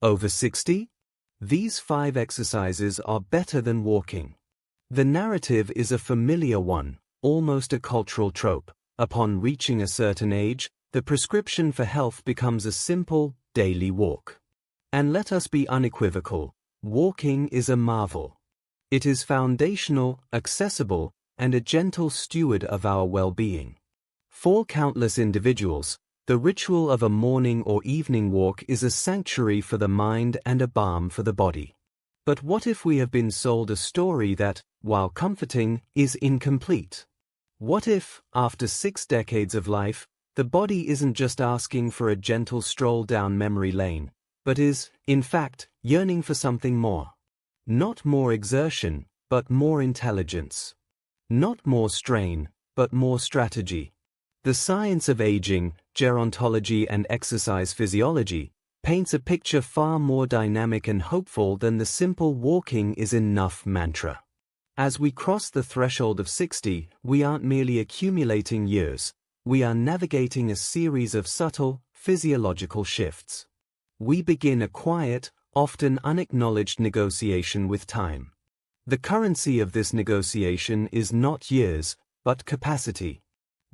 Over 60? These 5 exercises are better than walking. The narrative is a familiar one, almost a cultural trope. Upon reaching a certain age, the prescription for health becomes a simple, daily walk. And let us be unequivocal, walking is a marvel. It is foundational, accessible, and a gentle steward of our well-being. For countless individuals, the ritual of a morning or evening walk is a sanctuary for the mind and a balm for the body. But what if we have been sold a story that, while comforting, is incomplete? What if, after 6 decades of life, the body isn't just asking for a gentle stroll down memory lane, but is, in fact, yearning for something more? Not more exertion, but more intelligence. Not more strain, but more strategy. The science of aging, gerontology and exercise physiology, paints a picture far more dynamic and hopeful than the simple walking is enough mantra. As we cross the threshold of 60, we aren't merely accumulating years, we are navigating a series of subtle, physiological shifts. We begin a quiet, often unacknowledged negotiation with time. The currency of this negotiation is not years, but capacity.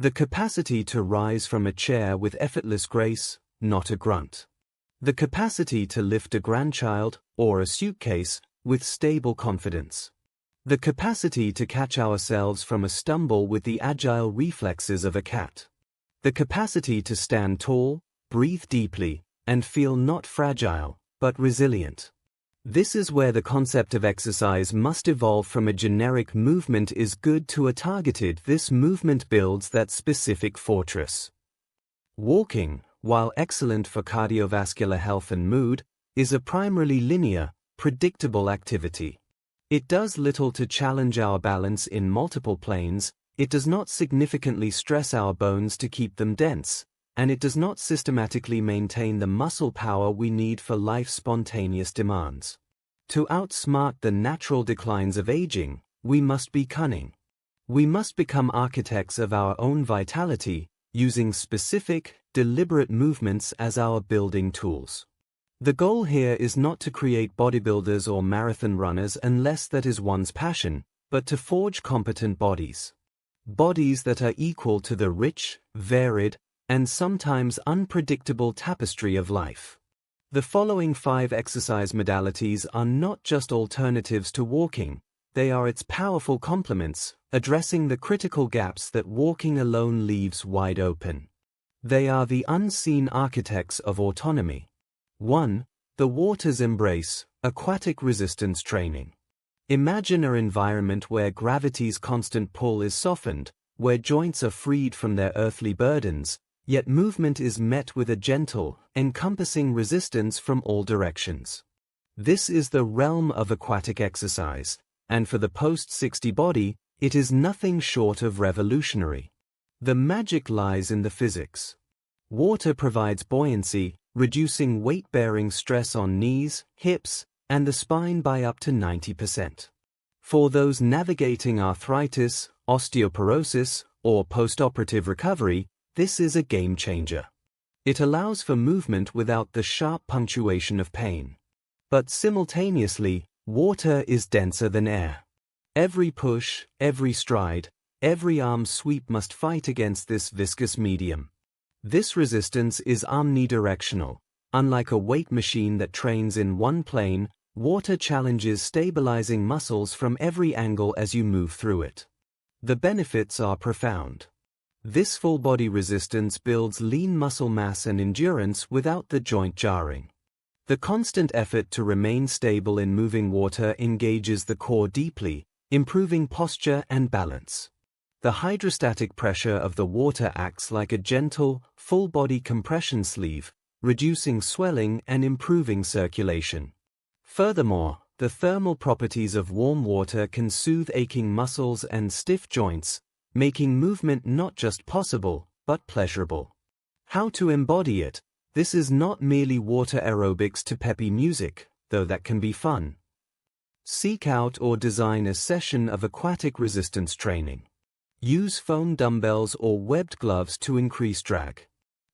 The capacity to rise from a chair with effortless grace, not a grunt. The capacity to lift a grandchild, or a suitcase, with stable confidence. The capacity to catch ourselves from a stumble with the agile reflexes of a cat. The capacity to stand tall, breathe deeply, and feel not fragile, but resilient. This is where the concept of exercise must evolve from a generic movement is good to a targeted. This movement builds that specific fortress. Walking, while excellent for cardiovascular health and mood, is a primarily linear, predictable activity. It does little to challenge our balance in multiple planes, it does not significantly stress our bones to keep them dense, and it does not systematically maintain the muscle power we need for life's spontaneous demands. To outsmart the natural declines of aging, we must be cunning. We must become architects of our own vitality, using specific, deliberate movements as our building tools. The goal here is not to create bodybuilders or marathon runners unless that is one's passion, but to forge competent bodies. Bodies that are equal to the rich, varied, and sometimes unpredictable tapestry of life. The following 5 exercise modalities are not just alternatives to walking, they are its powerful complements, addressing the critical gaps that walking alone leaves wide open. They are the unseen architects of autonomy. 1. The water's embrace, aquatic resistance training. Imagine an environment where gravity's constant pull is softened, where joints are freed from their earthly burdens, yet movement is met with a gentle, encompassing resistance from all directions. This is the realm of aquatic exercise, and for the post-60 body, it is nothing short of revolutionary. The magic lies in the physics. Water provides buoyancy, reducing weight-bearing stress on knees, hips, and the spine by up to 90%. For those navigating arthritis, osteoporosis, or postoperative recovery, this is a game-changer. It allows for movement without the sharp punctuation of pain. But simultaneously, water is denser than air. Every push, every stride, every arm sweep must fight against this viscous medium. This resistance is omnidirectional. Unlike a weight machine that trains in one plane, water challenges stabilizing muscles from every angle as you move through it. The benefits are profound. This full-body resistance builds lean muscle mass and endurance without the joint jarring. The constant effort to remain stable in moving water engages the core deeply, improving posture and balance. The hydrostatic pressure of the water acts like a gentle, full-body compression sleeve, reducing swelling and improving circulation. Furthermore, the thermal properties of warm water can soothe aching muscles and stiff joints, making movement not just possible, but pleasurable. How to embody it? This is not merely water aerobics to peppy music, though that can be fun. Seek out or design a session of aquatic resistance training. Use foam dumbbells or webbed gloves to increase drag.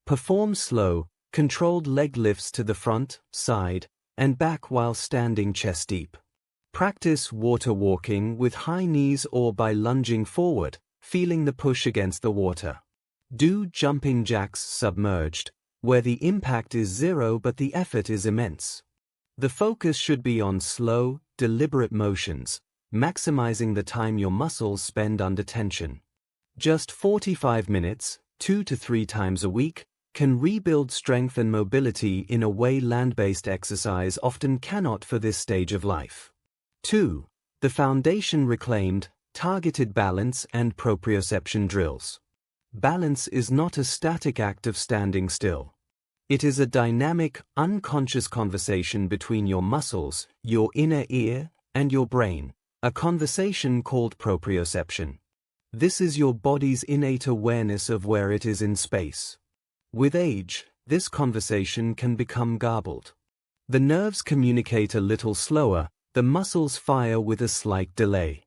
Perform slow, controlled leg lifts to the front, side, and back while standing chest deep. Practice water walking with high knees or by lunging forward, feeling the push against the water. Do jumping jacks submerged, where the impact is zero but the effort is immense. The focus should be on slow, deliberate motions, maximizing the time your muscles spend under tension. Just 45 minutes, 2 to 3 times a week, can rebuild strength and mobility in a way land-based exercise often cannot for this stage of life. 2. The foundation reclaimed, targeted balance and proprioception drills. Balance is not a static act of standing still. It is a dynamic, unconscious conversation between your muscles, your inner ear, and your brain, a conversation called proprioception. This is your body's innate awareness of where it is in space. With age, this conversation can become garbled. The nerves communicate a little slower, the muscles fire with a slight delay.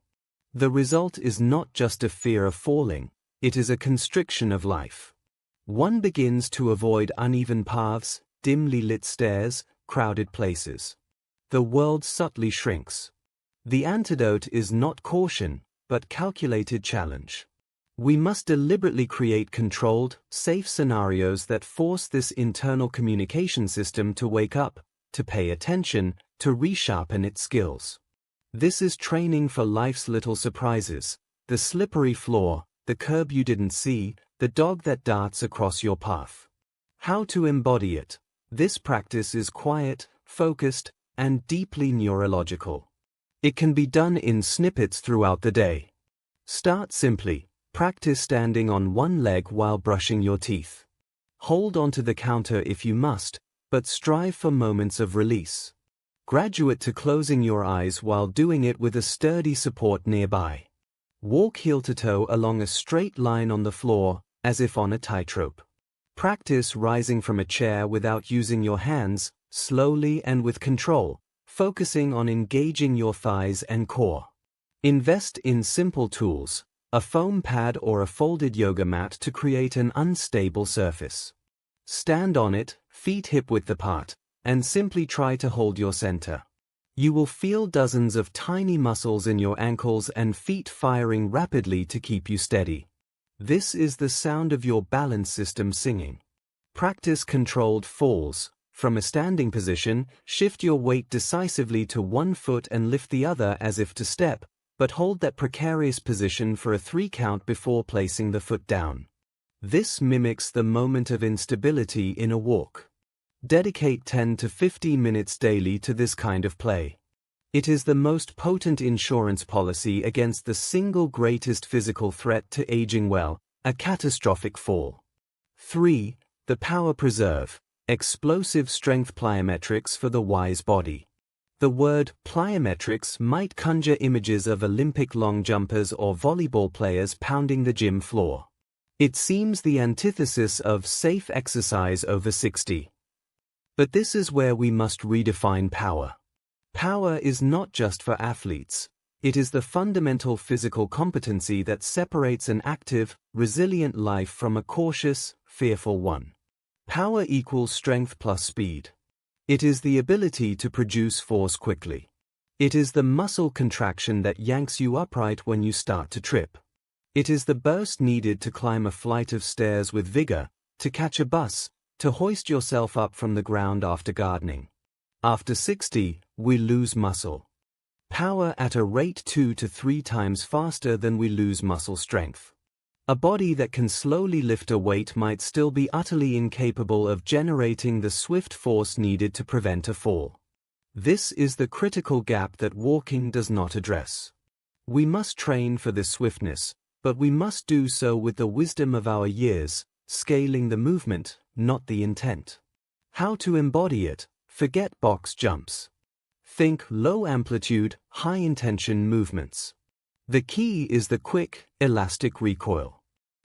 The result is not just a fear of falling, it is a constriction of life. One begins to avoid uneven paths, dimly lit stairs, crowded places. The world subtly shrinks. The antidote is not caution, but calculated challenge. We must deliberately create controlled, safe scenarios that force this internal communication system to wake up, to pay attention, to resharpen its skills. This is training for life's little surprises, the slippery floor, the curb you didn't see, the dog that darts across your path. How to embody it? This practice is quiet, focused, and deeply neurological. It can be done in snippets throughout the day. Start simply. Practice standing on one leg while brushing your teeth. Hold onto the counter if you must, but strive for moments of release. Graduate to closing your eyes while doing it with a sturdy support nearby. Walk heel to toe along a straight line on the floor, as if on a tightrope. Practice rising from a chair without using your hands, slowly and with control, focusing on engaging your thighs and core. Invest in simple tools, a foam pad or a folded yoga mat to create an unstable surface. Stand on it, feet hip-width apart, and simply try to hold your center. You will feel dozens of tiny muscles in your ankles and feet firing rapidly to keep you steady. This is the sound of your balance system singing. Practice controlled falls. From a standing position, shift your weight decisively to one foot and lift the other as if to step, but hold that precarious position for a 3 count before placing the foot down. This mimics the moment of instability in a walk. Dedicate 10 to 15 minutes daily to this kind of play. It is the most potent insurance policy against the single greatest physical threat to aging well, a catastrophic fall. 3. The Power Preserve. Explosive strength plyometrics for the wise body. The word plyometrics might conjure images of Olympic long jumpers or volleyball players pounding the gym floor. It seems the antithesis of safe exercise over 60. But this is where we must redefine power. Power is not just for athletes. It is the fundamental physical competency that separates an active, resilient life from a cautious, fearful one. Power equals strength plus speed. It is the ability to produce force quickly. It is the muscle contraction that yanks you upright when you start to trip. It is the burst needed to climb a flight of stairs with vigor, to catch a bus, to hoist yourself up from the ground after gardening. After 60, we lose muscle power at a rate 2 to 3 times faster than we lose muscle strength. A body that can slowly lift a weight might still be utterly incapable of generating the swift force needed to prevent a fall. This is the critical gap that walking does not address. We must train for this swiftness, but we must do so with the wisdom of our years, scaling the movement, not the intent. How to embody it? Forget box jumps. Think low amplitude, high intention movements. The key is the quick, elastic recoil.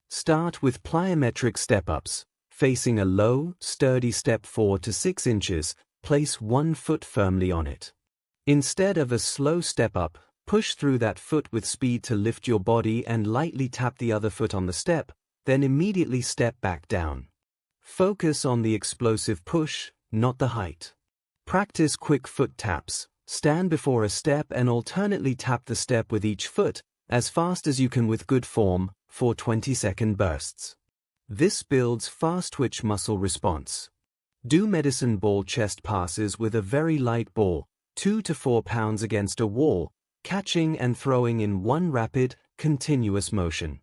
Start with plyometric step-ups, facing a low, sturdy step 4 to 6 inches, place one foot firmly on it. Instead of a slow step-up, push through that foot with speed to lift your body and lightly tap the other foot on the step, then immediately step back down. Focus on the explosive push, not the height. Practice quick foot taps. Stand before a step and alternately tap the step with each foot, as fast as you can with good form, for 20-second bursts. This builds fast twitch muscle response. Do medicine ball chest passes with a very light ball, 2 to 4 pounds against a wall, catching and throwing in one rapid, continuous motion.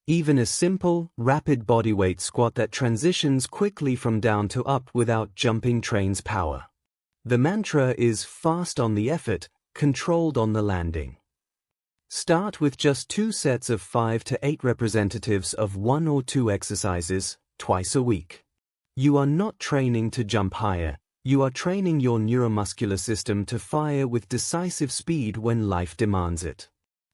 Even a simple, rapid bodyweight squat that transitions quickly from down to up without jumping trains power. The mantra is fast on the effort, controlled on the landing. Start with just 2 sets of 5 to 8 representatives of 1 or 2 exercises, twice a week. You are not training to jump higher, you are training your neuromuscular system to fire with decisive speed when life demands it.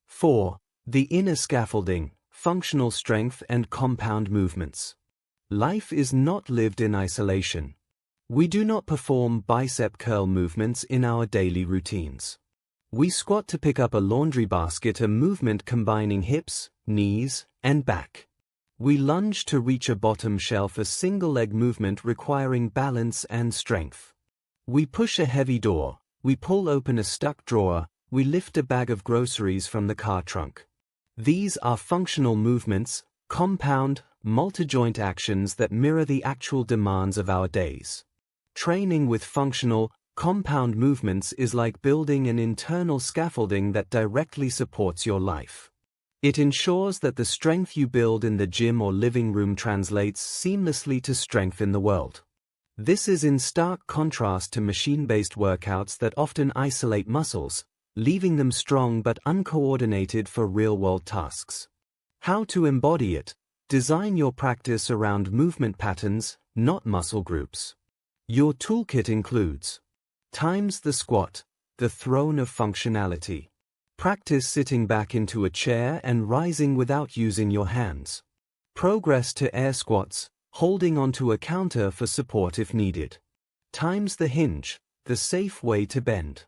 4. The inner scaffolding, functional strength and compound movements. Life is not lived in isolation. We do not perform bicep curl movements in our daily routines. We squat to pick up a laundry basket, a movement combining hips, knees, and back. We lunge to reach a bottom shelf, a single leg movement requiring balance and strength. We push a heavy door, we pull open a stuck drawer, we lift a bag of groceries from the car trunk. These are functional movements, compound, multi-joint actions that mirror the actual demands of our days. Training with functional, compound movements is like building an internal scaffolding that directly supports your life. It ensures that the strength you build in the gym or living room translates seamlessly to strength in the world. This is in stark contrast to machine-based workouts that often isolate muscles, leaving them strong but uncoordinated for real-world tasks. How to embody it? Design your practice around movement patterns, not muscle groups. Your toolkit includes times the squat, the throne of functionality. Practice sitting back into a chair and rising without using your hands. Progress to air squats, holding onto a counter for support if needed. Times the hinge, the safe way to bend.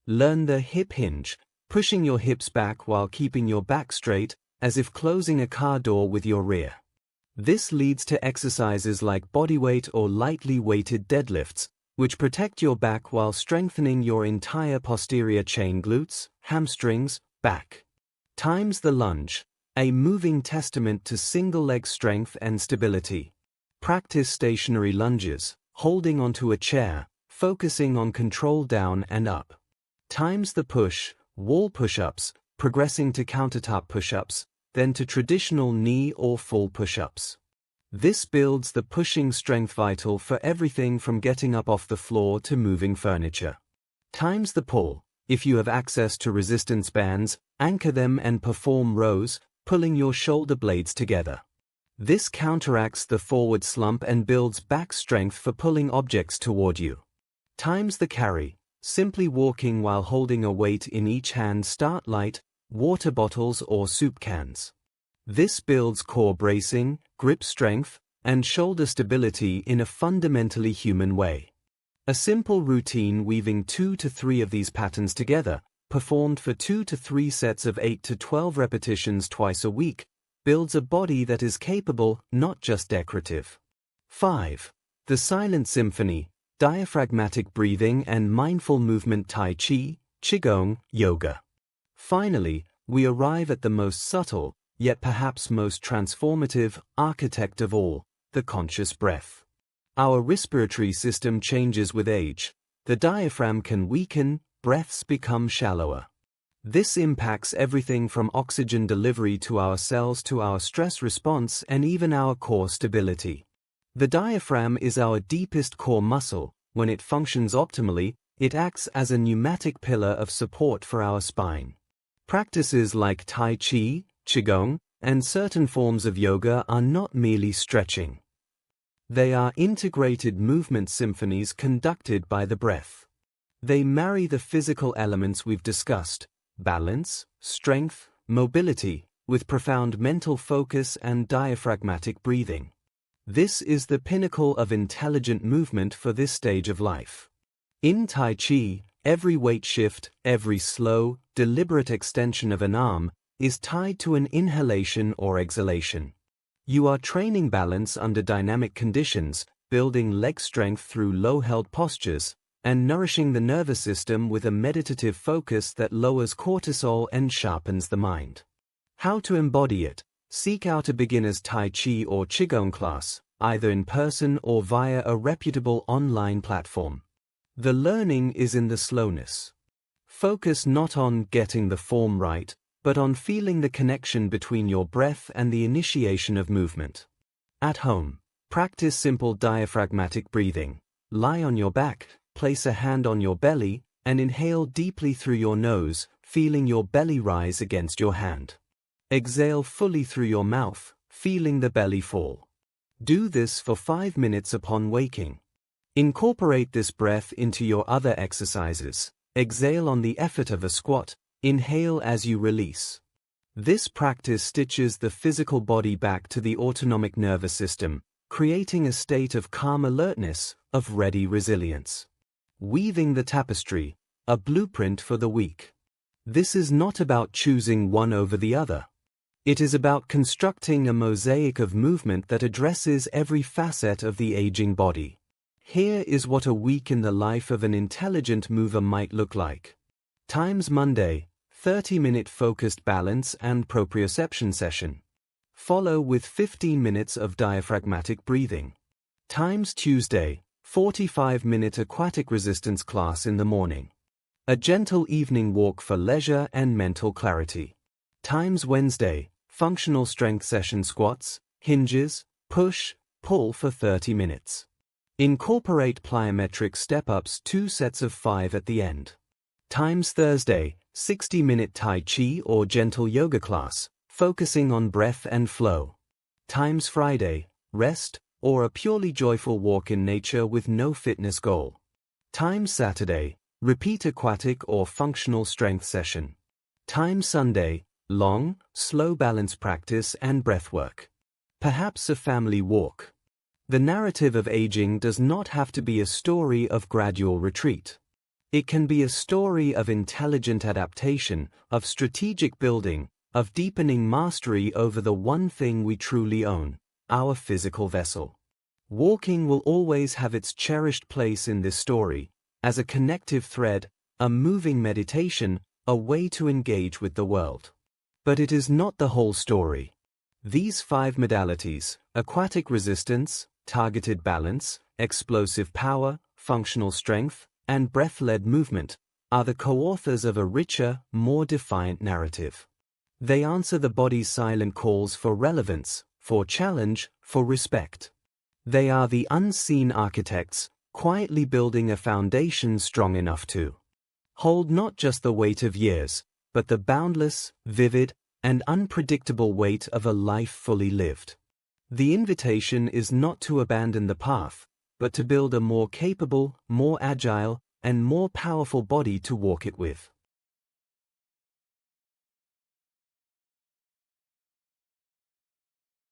Learn the hip hinge, pushing your hips back while keeping your back straight, as if closing a car door with your rear. This leads to exercises like bodyweight or lightly weighted deadlifts, which protect your back while strengthening your entire posterior chain, glutes, hamstrings, back. Times the lunge, a moving testament to single leg strength and stability. Practice stationary lunges, holding onto a chair, focusing on control down and up. Times the push, wall push-ups, progressing to countertop push-ups, then to traditional knee or full push-ups. This builds the pushing strength vital for everything from getting up off the floor to moving furniture. Times the pull. If you have access to resistance bands, anchor them and perform rows, pulling your shoulder blades together. This counteracts the forward slump and builds back strength for pulling objects toward you. Times the carry. Simply walking while holding a weight in each hand. Start light, water bottles or soup cans. This builds core bracing, grip strength, and shoulder stability in a fundamentally human way. A simple routine weaving 2 to 3 of these patterns together, performed for 2 to 3 sets of 8 to 12 repetitions twice a week, builds a body that is capable, not just decorative. 5. The Silent Symphony, diaphragmatic breathing and mindful movement. Tai Chi, Qigong, Yoga. Finally, we arrive at the most subtle, yet perhaps most transformative, architect of all, the conscious breath. Our respiratory system changes with age. The diaphragm can weaken, breaths become shallower. This impacts everything from oxygen delivery to our cells to our stress response and even our core stability. The diaphragm is our deepest core muscle. When it functions optimally, it acts as a pneumatic pillar of support for our spine. Practices like Tai Chi, Qigong, and certain forms of yoga are not merely stretching. They are integrated movement symphonies conducted by the breath. They marry the physical elements we've discussed, balance, strength, mobility, with profound mental focus and diaphragmatic breathing. This is the pinnacle of intelligent movement for this stage of life. In Tai Chi, every weight shift, every slow, deliberate extension of an arm, is tied to an inhalation or exhalation. You are training balance under dynamic conditions, building leg strength through low-held postures, and nourishing the nervous system with a meditative focus that lowers cortisol and sharpens the mind. How to embody it? Seek out a beginner's Tai Chi or Qigong class, either in person or via a reputable online platform. The learning is in the slowness. Focus not on getting the form right, but on feeling the connection between your breath and the initiation of movement. At home, practice simple diaphragmatic breathing. Lie on your back, place a hand on your belly, and inhale deeply through your nose, feeling your belly rise against your hand. Exhale fully through your mouth, feeling the belly fall. Do this for 5 minutes upon waking. Incorporate this breath into your other exercises. Exhale on the effort of a squat, inhale as you release. This practice stitches the physical body back to the autonomic nervous system, creating a state of calm alertness, of ready resilience. Weaving the tapestry, a blueprint for the week. This is not about choosing one over the other. It is about constructing a mosaic of movement that addresses every facet of the aging body. Here is what a week in the life of an intelligent mover might look like. Times Monday, 30-minute focused balance and proprioception session. Follow with 15 minutes of diaphragmatic breathing. Times Tuesday, 45-minute aquatic resistance class in the morning. A gentle evening walk for leisure and mental clarity. Times Wednesday, functional strength session squats, hinges, push, pull for 30 minutes. Incorporate plyometric step-ups 2 sets of 5 at the end. Times Thursday, 60-minute Tai Chi or gentle yoga class, focusing on breath and flow. Times Friday, rest, or a purely joyful walk in nature with no fitness goal. Times Saturday, repeat aquatic or functional strength session. Times Sunday, long, slow balance practice and breathwork. Perhaps a family walk. The narrative of aging does not have to be a story of gradual retreat. It can be a story of intelligent adaptation, of strategic building, of deepening mastery over the one thing we truly own, our physical vessel. Walking will always have its cherished place in this story, as a connective thread, a moving meditation, a way to engage with the world. But it is not the whole story. These 5 modalities, aquatic resistance, targeted balance, explosive power, functional strength, and breath-led movement, are the co-authors of a richer, more defiant narrative. They answer the body's silent calls for relevance, for challenge, for respect. They are the unseen architects, quietly building a foundation strong enough to hold not just the weight of years, but the boundless, vivid, and unpredictable weight of a life fully lived. The invitation is not to abandon the path, but to build a more capable, more agile, and more powerful body to walk it with.